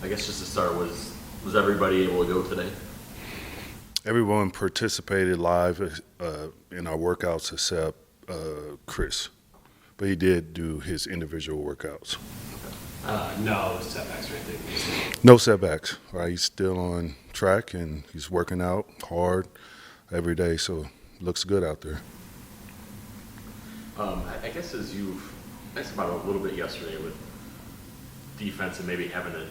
I guess just to start, was everybody able to go today? Everyone participated live in our workouts except Chris, but he did do his individual workouts. No setbacks or anything. No setbacks, right? He's still on track and he's working out hard every day, so looks good out there. I guess as you've asked about it a little bit yesterday with defense and maybe having to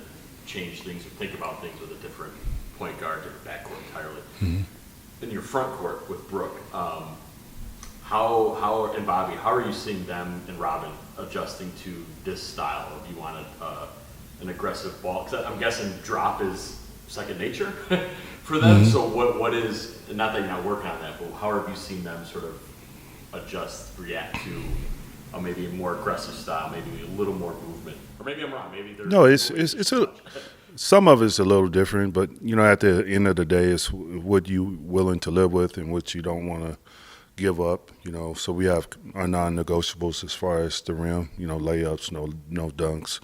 change things or think about things with a different point guard, different backcourt entirely. Mm-hmm. In your front court with Brooke, how and Bobby, how are you seeing them and Robin adjusting to this style? Of you want an aggressive ball? 'Cause I'm guessing drop is second nature for them. Mm-hmm. So what is, not that you're not working on that, but how have you seen them sort of adjust, react to maybe a more aggressive style, maybe a little more movement? Or maybe I'm wrong. Maybe No, some of it's a little different, but at the end of the day, it's what you willing to live with and what you don't want to give up. So we have our non-negotiables as far as the rim. Layups, no dunks.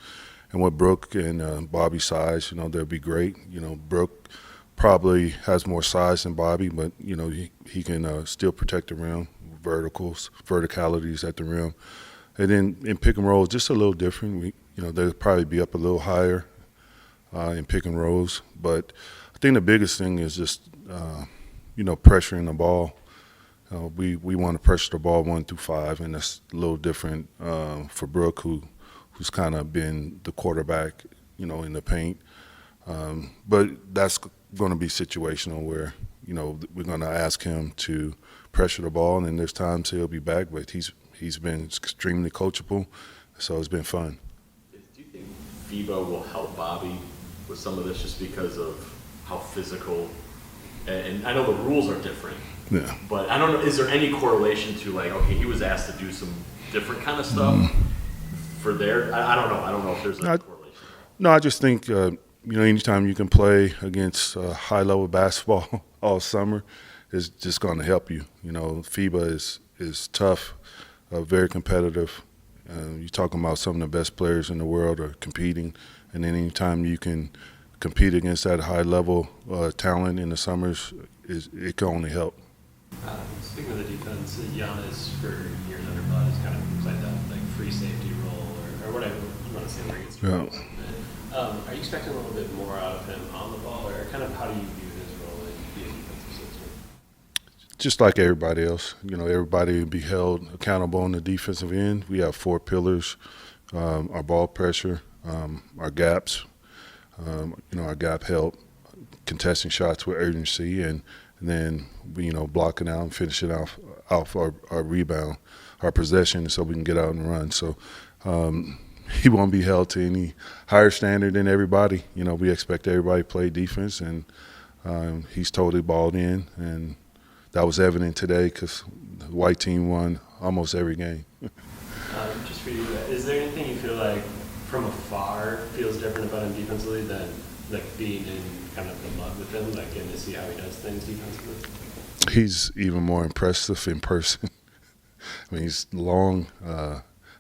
And with Brooke and Bobby's size, they'll be great. Brooke probably has more size than Bobby, but he can still protect the rim, verticalities at the rim. And then in pick and roll, just a little different. They'll probably be up a little higher in pick and rolls. But I think the biggest thing is just, pressuring the ball. We want to pressure the ball 1 through 5, and that's a little different for Brooke, who's kind of been the quarterback, in the paint. But that's going to be situational where, we're going to ask him to pressure the ball, and then there's times he'll be back, but he's been extremely coachable, so it's been fun. Do you think FIBA will help Bobby with some of this just because of how physical, and I know the rules are different, Yeah. but I don't know, is there any correlation to okay, he was asked to do some different kind of stuff for there? I don't know. I don't know if there's a correlation. No, I just think, anytime you can play against high-level basketball all summer is just going to help you. FIBA is tough, very competitive. You're talking about some of the best players in the world are competing, and then anytime you can compete against that high-level talent in the summers, it can only help. Speaking of the defense, Giannis for years under Bud has kind of played that free safety role or whatever you want to say. Where he gets are you expecting a little bit more out of him on the ball, or kind of how do you view his role in being a defensive system? Just like everybody else, everybody will be held accountable on the defensive end. We have 4 pillars: our ball pressure, our gaps, our gap help, contesting shots with urgency, and then blocking out and finishing off our rebound, our possession, so we can get out and run. So he won't be held to any higher standard than everybody. We expect everybody to play defense, and he's totally balled in, and that was evident today because the white team won almost every game. Just for you, is there anything you feel like from afar feels different about him defensively than being in kind of the mud with him, getting to see how he does things defensively? He's even more impressive in person. He's long,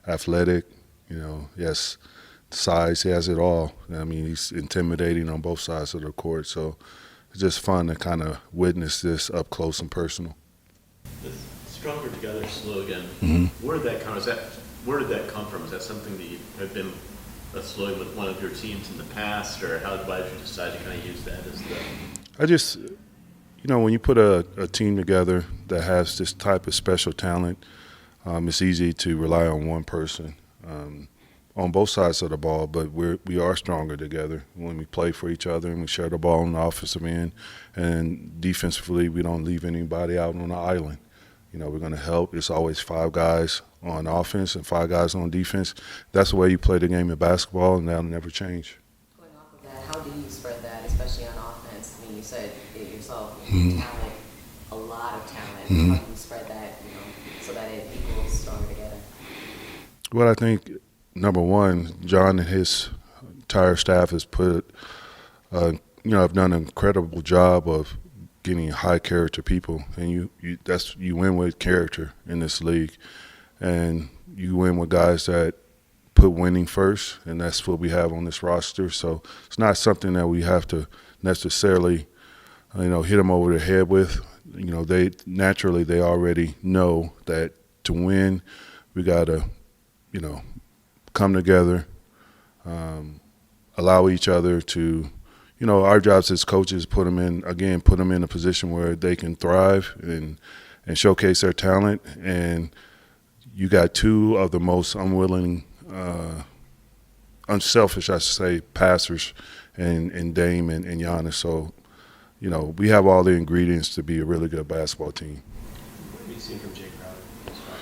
athletic. He has size. He has it all. He's intimidating on both sides of the court. So it's just fun to kind of witness this up close and personal. The Stronger Together slogan, Mm-hmm. where did that come from? Is that something that you have been a slogan with one of your teams in the past, or why did you decide to kind of use that as the? I just, when you put a team together that has this type of special talent, it's easy to rely on one person on both sides of the ball, but we are stronger together when we play for each other and we share the ball on the offensive end, and defensively we don't leave anybody out on the island. We're going to help. It's always 5 guys on offense and 5 guys on defense. That's the way you play the game of basketball, and that'll never change. Going off of that, how do you spread that, especially on offense? You said it yourself, Mm-hmm. talent, a lot of talent. Mm-hmm. How do you spread that, so that it equals stronger together? Well, I think, number one, John and his entire staff has put, have done an incredible job of getting high character people, and you win with character in this league, and you win with guys that put winning first, and that's what we have on this roster. So it's not something that we have to necessarily, hit them over the head with. They already know that to win, we got to, come together, allow each other to, our jobs as coaches, put them in a position where they can thrive and showcase their talent. And you got two of the most unselfish, I should say, passers in Dame and Giannis. So, we have all the ingredients to be a really good basketball team. What have you seen from Jake Crowder this far?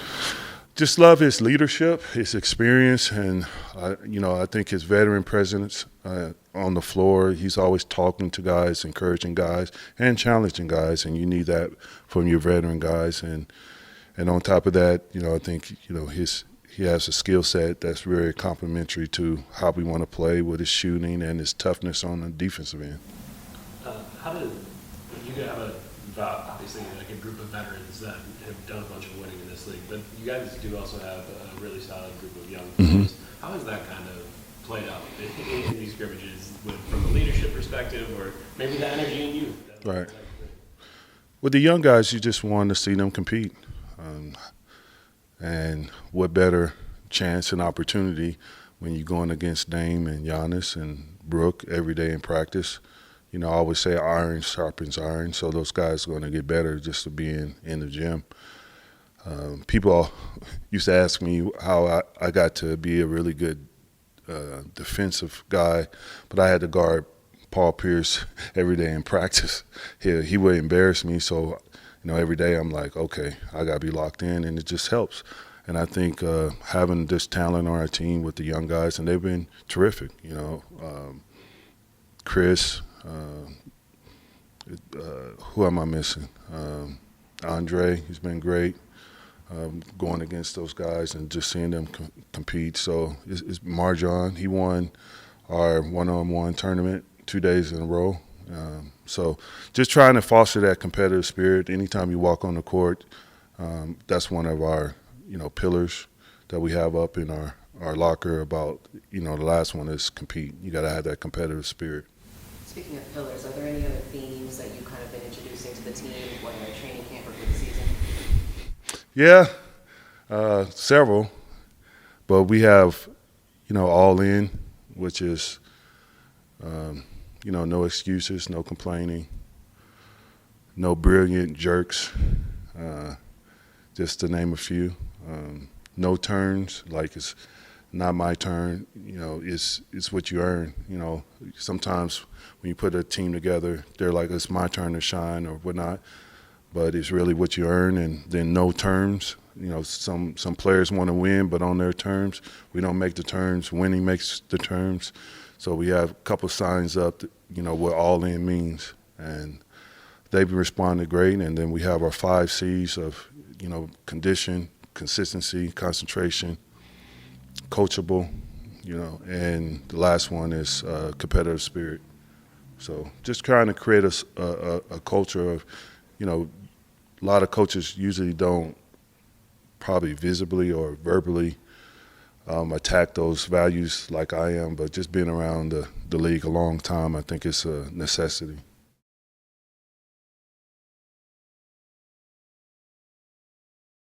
Just love his leadership, his experience, and I think his veteran presence on the floor. He's always talking to guys, encouraging guys, and challenging guys, and you need that from your veteran guys. And on top of that, I think he has a skill set that's very complementary to how we want to play with his shooting and his toughness on the defensive end. How do you have obviously like a group of veterans that have done a bunch of winning in this league, but you guys do also have a really solid group of young players. How has that kind of played out in these scrimmages from a leadership perspective, or maybe the energy in you? Right. With the young guys, you just want to see them compete. And what better chance and opportunity when you're going against Dame and Giannis and Brooke every day in practice. I always say iron sharpens iron, so those guys are going to get better just to be in the gym. People used to ask me how I got to be a really good defensive guy, but I had to guard Paul Pierce every day in practice. He would embarrass me, so every day I'm like, okay, I got to be locked in, and it just helps. And I think having this talent on our team with the young guys, and they've been terrific, Chris, who am I missing? Andre, he's been great going against those guys and just seeing them compete. So it's Marjon. He won our one-on-one tournament 2 days in a row. So just trying to foster that competitive spirit. Anytime you walk on the court, that's one of our, pillars that we have up in our locker about, the last one is compete. You got to have that competitive spirit. Speaking of pillars, are there any other themes that you've kind of been introducing to the team, whether at training camp or for the season? Yeah, several. But we have, all in, which is, no excuses, no complaining, no brilliant jerks, just to name a few. No turns, like it's not my turn, it's what you earn. Sometimes when you put a team together, they're like, it's my turn to shine or whatnot, but it's really what you earn. And then no terms. Some players want to win, but on their terms. We don't make the terms. Winning makes the terms. So we have a couple signs up, what all in means. And they've responded great. And then we have our 5 C's of, condition, consistency, concentration, coachable, and the last one is competitive spirit. So just trying to create a culture of, a lot of coaches usually don't probably visibly or verbally attack those values like I am, but just being around the league a long time, I think it's a necessity.